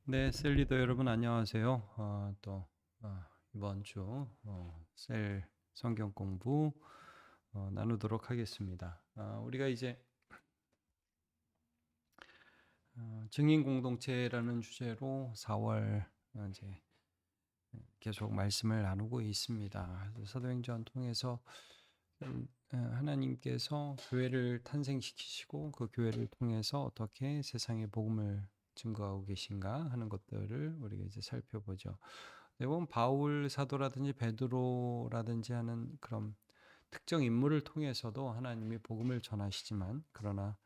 네, 셀리더 여러분 안녕하세요. 이번 주 셀 성경 공부 나누도록 하겠습니다. 우리가 이제 증인 공동체라는 주제로 4월 이제 계속 말씀을 나누고 있습니다. 사도행전 통해서 하나님께서 교회를 탄생시키시고 그 교회를 통해서 어떻게 세상에 복음을 증거하고 계신가 하는 것들을 우리가 이제 살펴보죠. 대부분 바울 사도라든지 베드로라든지 하는 그런 특정 인물을 통해서도 하나님이 복음을 전하시지만, 그러나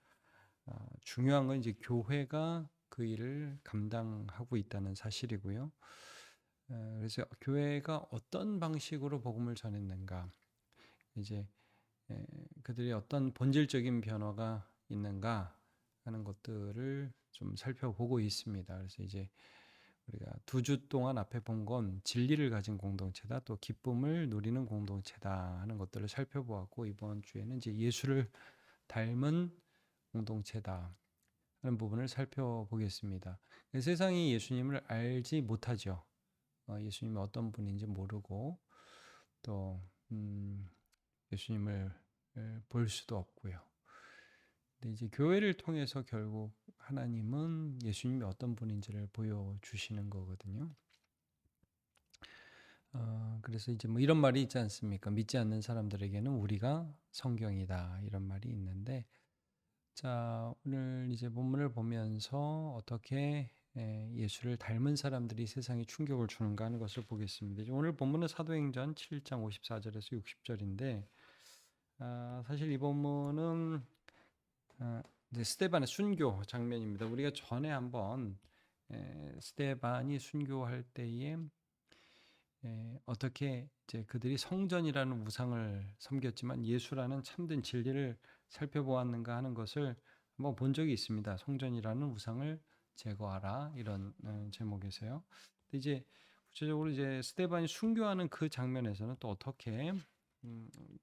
중요한 건 이제 교회가 그 일을 감당하고 있다는 사실이고요. 그래서 교회가 어떤 방식으로 복음을 전했는가, 이제 그들이 어떤 본질적인 변화가 있는가 하는 것들을 좀 살펴보고 있습니다. 그래서 이제 우리가 2주 동안 앞에 본 건 진리를 가진 공동체다, 또 기쁨을 누리는 공동체다 하는 것들을 살펴보았고, 이번 주에는 이제 예수를 닮은 공동체다 하는 부분을 살펴보겠습니다. 세상이 예수님을 알지 못하죠. 예수님이 어떤 분인지 모르고, 또 예수님을 볼 수도 없고요. 근데 이제 교회를 통해서 결국 하나님은 예수님이 어떤 분인지를 보여주시는 거거든요. 그래서 이제 뭐 이런 말이 있지 않습니까? 믿지 않는 사람들에게는 우리가 성경이다, 이런 말이 있는데, 자, 오늘 이제 본문을 보면서 어떻게 예수를 닮은 사람들이 세상에 충격을 주는가 하는 것을 보겠습니다. 오늘 본문은 사도행전 7장 54절에서 60절인데, 사실 이 본문은 이제 스데반의 순교 장면입니다. 우리가 전에 한번 스데반이 순교할 때에 어떻게 이제 그들이 성전이라는 우상을 섬겼지만 예수라는 참된 진리를 살펴보았는가 하는 것을 한번 본 적이 있습니다. 성전이라는 우상을 제거하라, 이런 제목에서요. 근데 이제 구체적으로 이제 스데반이 순교하는 그 장면에서는 또 어떻게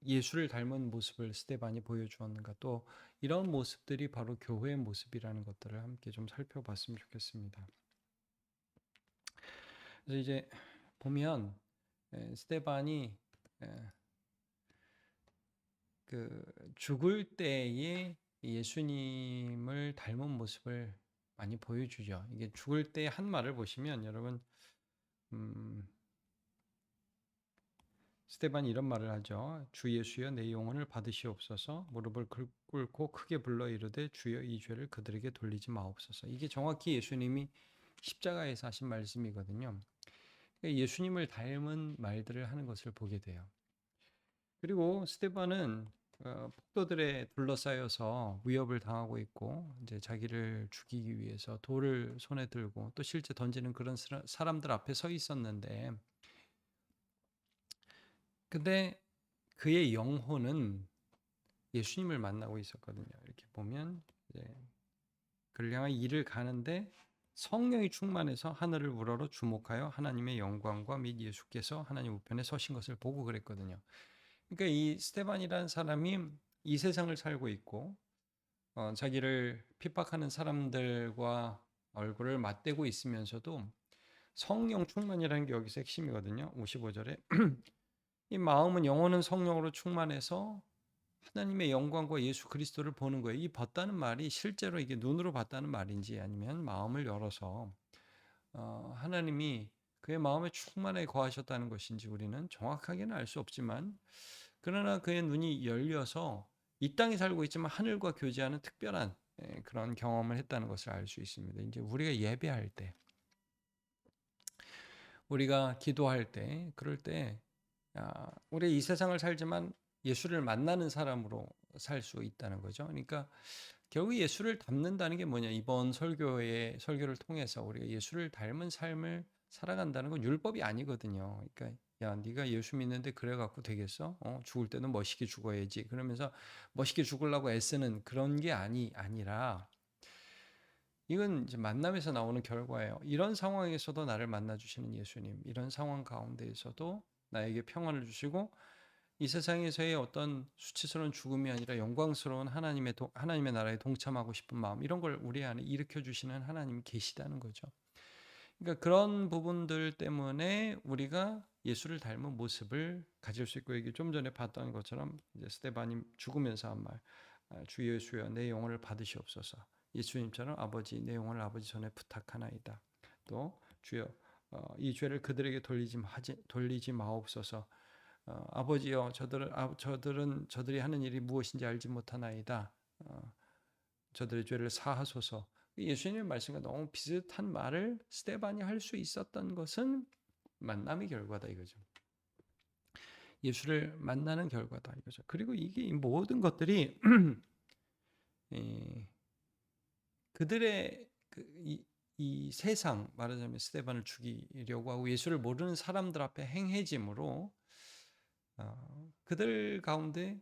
예수를 닮은 모습을 스데반이 보여주었는가, 또 이런 모습들이 바로 교회의 모습이라는 것들을 함께 좀 살펴봤으면 좋겠습니다. 그래서 이제 보면 스데반이 그 죽을 때에 예수님을 닮은 모습을 많이 보여주죠. 이게 죽을 때 한 말을 보시면 여러분, 스데반이 이런 말을 하죠. 주 예수여, 내 영혼을 받으시옵소서. 무릎을 꿇고 크게 불러 이르되 주여, 이 죄를 그들에게 돌리지 마옵소서. 이게 정확히 예수님이 십자가에서 하신 말씀이거든요. 예수님을 닮은 말들을 하는 것을 보게 돼요. 그리고 스데반은 폭도들에 둘러싸여서 위협을 당하고 있고, 이제 자기를 죽이기 위해서 돌을 손에 들고 또 실제 던지는 그런 사람들 앞에 서 있었는데, 근데 그의 영혼은 예수님을 만나고 있었거든요. 이렇게 보면 이제 그를 향해 이를 가는데 성령이 충만해서 하늘을 우러러 주목하여 하나님의 영광과 및 예수께서 하나님 우편에 서신 것을 보고 그랬거든요. 그러니까 이 스테반이라는 사람이 이 세상을 살고 있고, 자기를 핍박하는 사람들과 얼굴을 맞대고 있으면서도 성령 충만이라는 게 여기서 핵심이거든요. 55절에 이 마음은 영혼은 성령으로 충만해서 하나님의 영광과 예수 그리스도를 보는 거예요. 이 봤다는 말이 실제로 이게 눈으로 봤다는 말인지, 아니면 마음을 열어서 하나님이 그의 마음에 충만하게 거하셨다는 것인지 우리는 정확하게는 알 수 없지만, 그러나 그의 눈이 열려서 이 땅에 살고 있지만 하늘과 교제하는 특별한 그런 경험을 했다는 것을 알 수 있습니다. 이제 우리가 예배할 때, 우리가 기도할 때, 그럴 때 우리 이 세상을 살지만 예수를 만나는 사람으로 살 수 있다는 거죠. 그러니까 결국 예수를 닮는다는 게 뭐냐? 이번 설교를 통해서 우리가 예수를 닮은 삶을 살아간다는 건 율법이 아니거든요. 그러니까 야, 네가 예수 믿는데 그래 갖고 되겠어? 죽을 때는 멋있게 죽어야지. 그러면서 멋있게 죽으려고 애쓰는 그런 게 아니라, 이건 이제 만남에서 나오는 결과예요. 이런 상황에서도 나를 만나 주시는 예수님, 이런 상황 가운데에서도 나에게 평안을 주시고, 이 세상에서의 어떤 수치스러운 죽음이 아니라 영광스러운 하나님의 나라에 동참하고 싶은 마음, 이런 걸 우리 안에 일으켜 주시는 하나님이 계시다는 거죠. 그러니까 그런 부분들 때문에 우리가 예수를 닮은 모습을 가질 수 있고, 이게 좀 전에 봤던 것처럼 이제 스데반이 죽으면서 한 말, 주 예수여 내 영혼을 받으시옵소서. 예수님처럼 아버지 내 영혼을 아버지 손에 부탁하나이다. 또 주여 이 죄를 그들에게 돌리지 마옵소서. 아버지여 저들이 하는 일이 무엇인지 알지 못하나이다. 저들의 죄를 사하소서. 예수님의 말씀과 너무 비슷한 말을 스데반이 할 수 있었던 것은 만남의 결과다 이거죠. 예수를 만나는 결과다 이거죠. 그리고 이게 이 모든 것들이 그들의 이 세상, 말하자면 스데반을 죽이려고 하고 예수를 모르는 사람들 앞에 행해짐으로 그들 가운데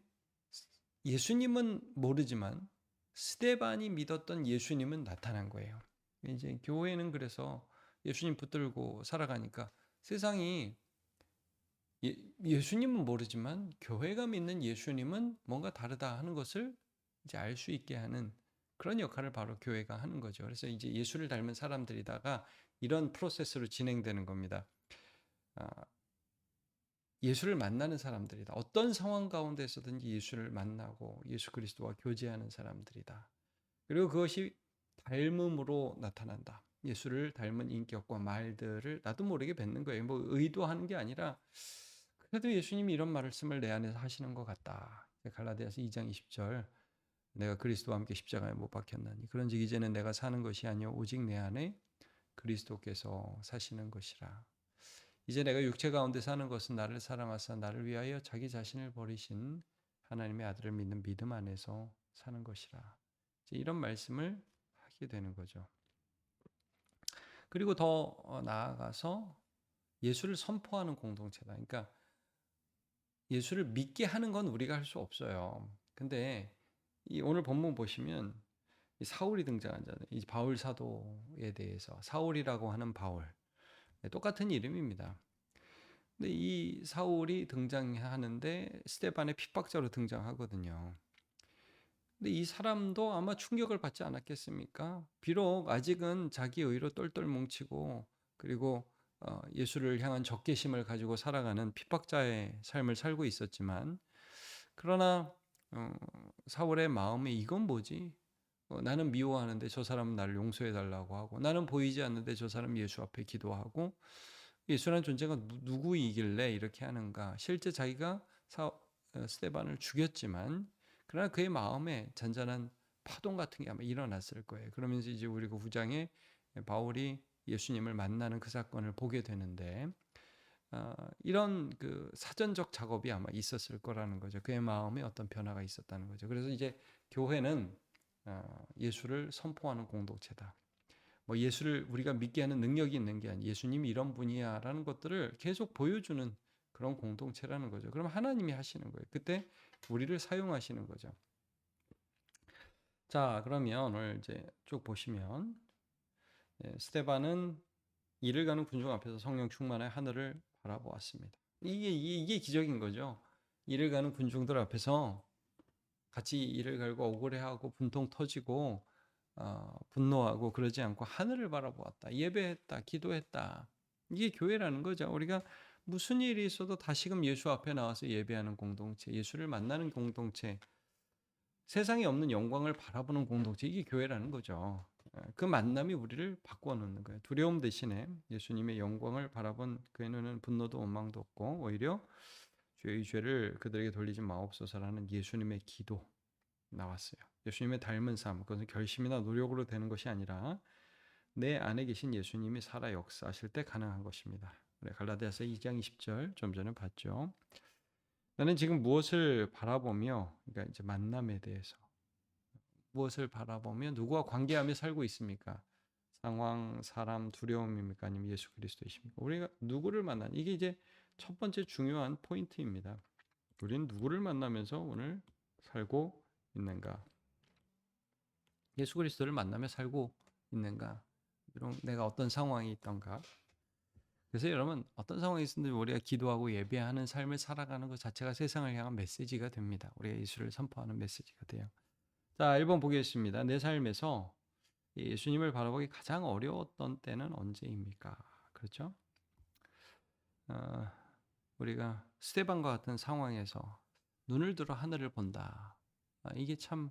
예수님은 모르지만 스데반이 믿었던 예수님은 나타난 거예요. 이제 교회는 그래서 예수님 붙들고 살아가니까 세상이 예수님은 모르지만 교회가 믿는 예수님은 뭔가 다르다 하는 것을 이제 알 수 있게 하는 그런 역할을 바로 교회가 하는 거죠. 그래서 이제 예수를 닮은 사람들이다가 이런 프로세스로 진행되는 겁니다. 예수를 만나는 사람들이다. 어떤 상황 가운데서든지 예수를 만나고 예수 그리스도와 교제하는 사람들이다. 그리고 그것이 닮음으로 나타난다. 예수를 닮은 인격과 말들을 나도 모르게 뱉는 거예요. 뭐 의도하는 게 아니라 그래도 예수님이 이런 말씀을 내 안에서 하시는 것 같다. 갈라디아서 2장 20절 내가 그리스도와 함께 십자가에 못 박혔나니 그런즉 이제는 내가 사는 것이 아니요 오직 내 안에 그리스도께서 사시는 것이라. 이제 내가 육체 가운데 사는 것은 나를 사랑하사 나를 위하여 자기 자신을 버리신 하나님의 아들을 믿는 믿음 안에서 사는 것이라. 이런 말씀을 하게 되는 거죠. 그리고 더 나아가서 예수를 선포하는 공동체다. 그러니까 예수를 믿게 하는 건 우리가 할 수 없어요. 근데 이 오늘 본문 보시면 이 사울이 등장하잖아요. 이 바울 사도에 대해서 사울이라고 하는 바울 똑같은 이름입니다. 근데 이 사울이 등장하는데 스데반의 핍박자로 등장하거든요. 근데 이 사람도 아마 충격을 받지 않았겠습니까? 비록 아직은 자기 의로 똘똘 뭉치고 그리고 예수를 향한 적개심을 가지고 살아가는 핍박자의 삶을 살고 있었지만 그러나 사울의 마음에 이건 뭐지? 나는 미워하는데 저 사람은 나를 용서해 달라고 하고 나는 보이지 않는데 저 사람 예수 앞에 기도하고 예수라는 존재가 누구이길래 이렇게 하는가? 실제 자기가 스데반을 죽였지만 그러나 그의 마음에 잔잔한 파동 같은 게 아마 일어났을 거예요. 그러면서 이제 우리 그 9장에 바울이 예수님을 만나는 그 사건을 보게 되는데 이런 그 사전적 작업이 아마 있었을 거라는 거죠. 그의 마음에 어떤 변화가 있었다는 거죠. 그래서 이제 교회는 예수를 선포하는 공동체다. 뭐 예수를 우리가 믿게 하는 능력이 있는 게 아니라 예수님이 이런 분이야라는 것들을 계속 보여주는 그런 공동체라는 거죠. 그럼 하나님이 하시는 거예요. 그때 우리를 사용하시는 거죠. 자, 그러면 오늘 이제 쭉 보시면 스데반은 이를 가는 군중 앞에서 성령 충만의 하늘을 바라보았습니다. 이게 기적인 거죠. 이를 가는 군중들 앞에서 같이 이를 갈고 억울해하고 분통 터지고 분노하고 그러지 않고 하늘을 바라보았다. 예배했다. 기도했다. 이게 교회라는 거죠. 우리가 무슨 일이 있어도 다시금 예수 앞에 나와서 예배하는 공동체, 예수를 만나는 공동체, 세상에 없는 영광을 바라보는 공동체, 이게 교회라는 거죠. 그 만남이 우리를 바꾸어 놓는 거예요. 두려움 대신에 예수님의 영광을 바라본 그의 눈은 분노도 원망도 없고 오히려 죄의 죄를 그들에게 돌리지 마옵소서라는 예수님의 기도 나왔어요. 예수님의 닮은 삶, 그것은 결심이나 노력으로 되는 것이 아니라 내 안에 계신 예수님이 살아 역사하실 때 가능한 것입니다. 갈라디아서 2장 20절 좀 전에 봤죠. 나는 지금 무엇을 바라보며, 그러니까 이제 만남에 대해서 무엇을 바라보며 누구와 관계하며 살고 있습니까? 상황, 사람, 두려움입니까? 아니면 예수 그리스도이십니까? 우리가 누구를 만나는 이게 이제 첫 번째 중요한 포인트입니다. 우리는 누구를 만나면서 오늘 살고 있는가? 예수 그리스도를 만나며 살고 있는가? 내가 어떤 상황이 있던가? 그래서 여러분 어떤 상황이 있든지 우리가 기도하고 예배하는 삶을 살아가는 것 자체가 세상을 향한 메시지가 됩니다. 우리가 예수를 선포하는 메시지가 돼요. 자, 1번 보겠습니다. 내 삶에서 예수님을 바라보기 가장 어려웠던 때는 언제입니까? 그렇죠? 어, 우리가 스데반과 같은 상황에서 눈을 들어 하늘을 본다. 이게 참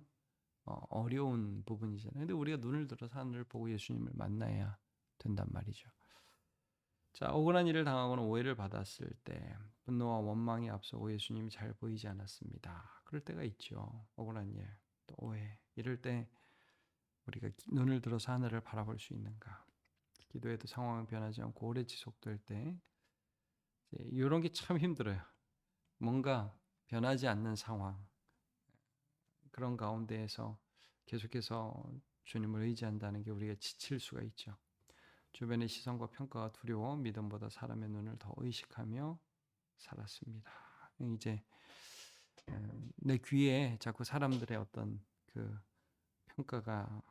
어려운 부분이잖아요. 근데 우리가 눈을 들어서 하늘을 보고 예수님을 만나야 된단 말이죠. 자, 억울한 일을 당하거나 오해를 받았을 때 분노와 원망이 앞서고 예수님이 잘 보이지 않았습니다. 그럴 때가 있죠. 억울한 일, 또 오해. 이럴 때 우리가 눈을 들어서 하늘을 바라볼 수 있는가? 기도에도 상황은 변하지 않고 오래 지속될 때 이런 게 참 힘들어요. 뭔가 변하지 않는 상황, 그런 가운데에서 계속해서 주님을 의지한다는 게 우리가 지칠 수가 있죠. 주변의 시선과 평가가 두려워 믿음보다 사람의 눈을 더 의식하며 살았습니다. 이제 내 귀에 자꾸 사람들의 어떤 그 평가가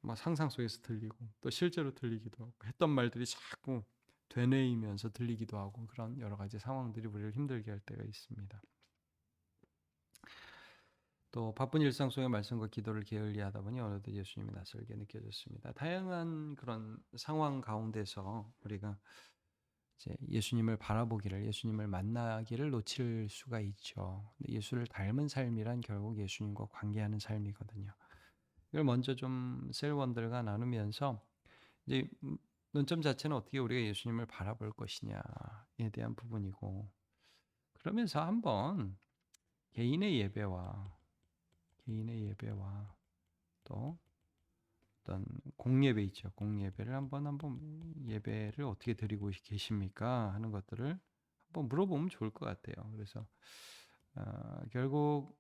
막 상상 속에서 들리고 또 실제로 들리기도 하고 했던 말들이 자꾸 되뇌이면서 들리기도 하고 그런 여러 가지 상황들이 우리를 힘들게 할 때가 있습니다. 또 바쁜 일상 속의 말씀과 기도를 게을리하다 보니 어느덧 예수님이 낯설게 느껴졌습니다. 다양한 그런 상황 가운데서 우리가 이제 예수님을 바라보기를, 예수님을 만나기를 놓칠 수가 있죠. 근데 예수를 닮은 삶이란 결국 예수님과 관계하는 삶이거든요. 이걸 먼저 좀 셀원들과 나누면서 이제 논점 자체는 어떻게 우리가 예수님을 바라볼 것이냐에 대한 부분이고, 그러면서 한번 개인의 예배와 또 어떤 공예배 있죠. 공예배를 한번 예배를 어떻게 드리고 계십니까? 하는 것들을 한번 물어보면 좋을 것 같아요. 그래서 결국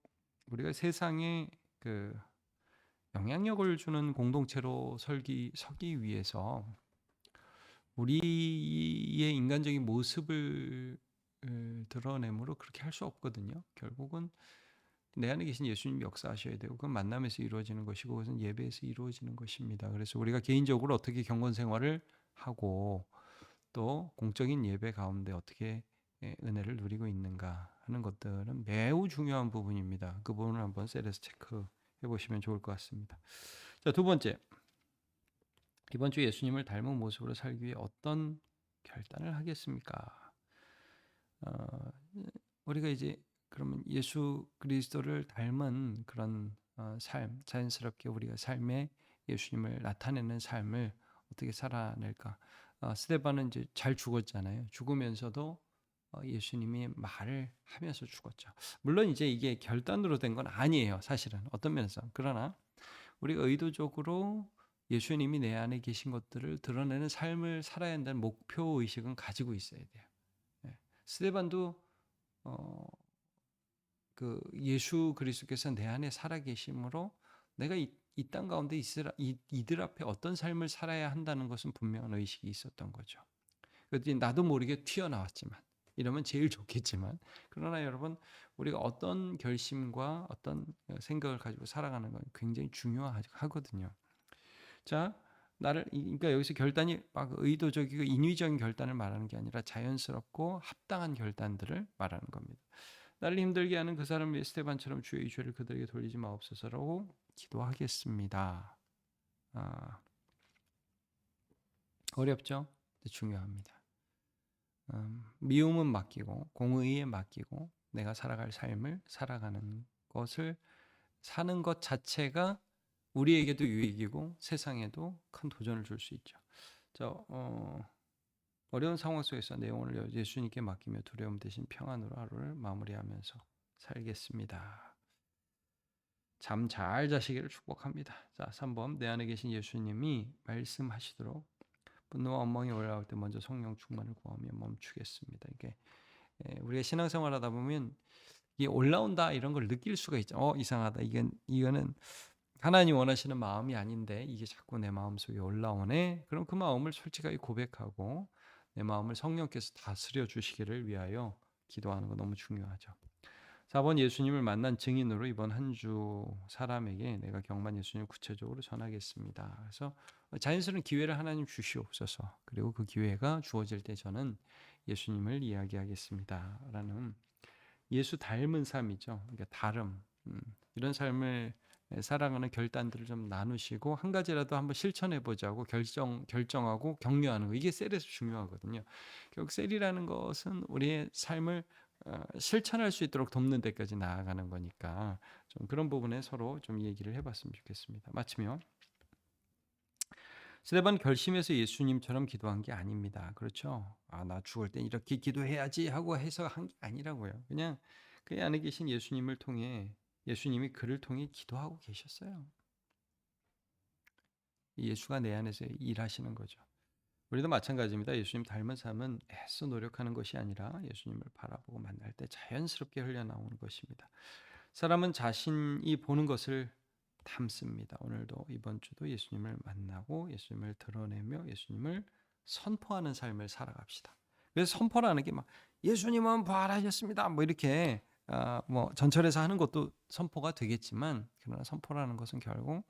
우리가 세상에 그 영향력을 주는 공동체로 서기 위해서 우리의 인간적인 모습을 드러내므로 그렇게 할 수 없거든요. 결국은 내 안에 계신 예수님 역사하셔야 되고 그건 만남에서 이루어지는 것이고 그것은 예배에서 이루어지는 것입니다. 그래서 우리가 개인적으로 어떻게 경건 생활을 하고 또 공적인 예배 가운데 어떻게 은혜를 누리고 있는가 하는 것들은 매우 중요한 부분입니다. 그 부분을 한번 셀에서 체크해 보시면 좋을 것 같습니다. 자, 두 번째. 이번 주 예수님을 닮은 모습으로 살기 위해 어떤 결단을 하겠습니까? 우리가 이제 그러면 예수 그리스도를 닮은 그런 삶, 자연스럽게 우리가 삶에 예수님을 나타내는 삶을 어떻게 살아낼까? 스데반은 이제 잘 죽었잖아요. 죽으면서도 예수님이 말을 하면서 죽었죠. 물론 이제 이게 결단으로 된 건 아니에요, 사실은 어떤 면에서. 그러나 우리가 의도적으로 예수님이 내 안에 계신 것들을 드러내는 삶을 살아야 한다는 목표 의식은 가지고 있어야 돼요. 스데반도 그 예수 그리스도께서 내 안에 살아 계심으로 내가 이 땅 가운데 이들 앞에 어떤 삶을 살아야 한다는 것은 분명한 의식이 있었던 거죠. 그랬더니 나도 모르게 튀어나왔지만 이러면 제일 좋겠지만 그러나 여러분 우리가 어떤 결심과 어떤 생각을 가지고 살아가는 건 굉장히 중요하거든요. 자, 그러니까 여기서 결단이 막 의도적이고 인위적인 결단을 말하는 게 아니라 자연스럽고 합당한 결단들을 말하는 겁니다. 나를 힘들게 하는 그 사람을 위해 스데반처럼 주의 이 죄를 그들에게 돌리지 마옵소서라고 기도하겠습니다. 어렵죠? 중요합니다. 미움은 맡기고 공의에 맡기고 내가 살아갈 삶을 살아가는 것을 사는 것 자체가 우리에게도 유익이고 세상에도 큰 도전을 줄 수 있죠. 자, 어려운 상황 속에서 내용을 예수님께 맡기며 두려움 대신 평안으로 하루를 마무리하면서 살겠습니다. 잠 잘 자시기를 축복합니다. 자, 3번 내 안에 계신 예수님이 말씀하시도록 분노와 원망이 올라올 때 먼저 성령 충만을 구하며 멈추겠습니다. 이게 우리가 신앙생활하다 보면 이게 올라온다 이런 걸 느낄 수가 있죠. 이상하다. 이거는 하나님 원하시는 마음이 아닌데 이게 자꾸 내 마음속에 올라오네. 그럼 그 마음을 솔직하게 고백하고 내 마음을 성령께서 다스려 주시기를 위하여 기도하는 거 너무 중요하죠. 4번 예수님을 만난 증인으로 이번 한 주 사람에게 내가 경만 예수님을 구체적으로 전하겠습니다. 그래서 자연스러운 기회를 하나님 주시옵소서. 그리고 그 기회가 주어질 때 저는 예수님을 이야기하겠습니다. 라는 예수 닮은 삶이죠. 그러니까 다름. 이런 삶을 살아가는 결단들을 좀 나누시고 한 가지라도 한번 실천해 보자고 결정하고 격려하는 거, 이게 셀에서 중요하거든요. 결국 셀이라는 것은 우리의 삶을 실천할 수 있도록 돕는 데까지 나아가는 거니까 좀 그런 부분에 서로 좀 얘기를 해봤으면 좋겠습니다. 마치며 스데반 결심해서 예수님처럼 기도한 게 아닙니다. 그렇죠? 나 죽을 땐 이렇게 기도해야지 하고 해서 한 게 아니라고요. 그냥 그 안에 계신 예수님을 통해, 예수님이 그를 통해 기도하고 계셨어요. 예수가 내 안에서 일하시는 거죠. 우리도 마찬가지입니다. 예수님 닮은 삶은 애써 노력하는 것이 아니라 예수님을 바라보고 만날 때 자연스럽게 흘러나오는 것입니다. 사람은 자신이 보는 것을 담습니다. 오늘도 이번 주도 예수님을 만나고 예수님을 드러내며 예수님을 선포하는 삶을 살아갑시다. 그래서 선포라는 게 막 예수님은 부활하셨습니다. 뭐 이렇게 뭐 전철에서 하는 것도 선포가 되겠지만, 그러나 선포라는 것은 결국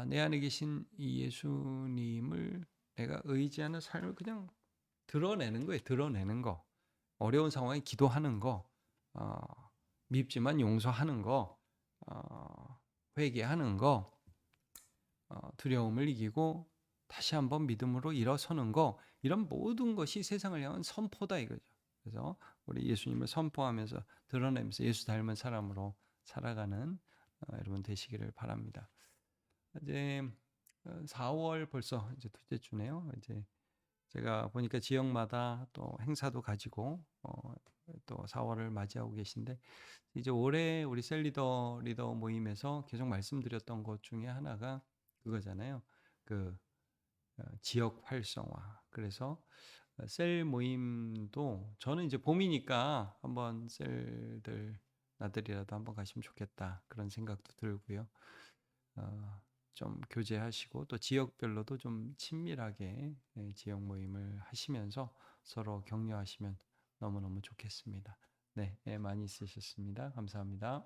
내 안에 계신 이 예수님을 내가 의지하는 삶을 그냥 드러내는 거예요. 드러내는 거. 어려운 상황에 기도하는 거, 밉지만 용서하는 거, 회개하는 거, 두려움을 이기고 다시 한번 믿음으로 일어서는 거, 이런 모든 것이 세상을 향한 선포다 이거죠. 그래서 우리 예수님을 선포하면서 드러내면서 예수 닮은 사람으로 살아가는 여러분 되시기를 바랍니다. 이제 4월 벌써 이제 둘째 주네요. 이제 제가 보니까 지역마다 또 행사도 가지고 또 4월을 맞이하고 계신데, 이제 올해 우리 리더 모임에서 계속 말씀드렸던 것 중에 하나가 그거잖아요. 그 지역 활성화. 그래서 셀 모임도 저는 이제 봄이니까 한번 셀들 나들이라도 한번 가시면 좋겠다, 그런 생각도 들고요. 좀 교제하시고 또 지역별로도 좀 친밀하게 지역 모임을 하시면서 서로 격려하시면 너무너무 좋겠습니다. 네, 많이 쓰셨습니다. 감사합니다.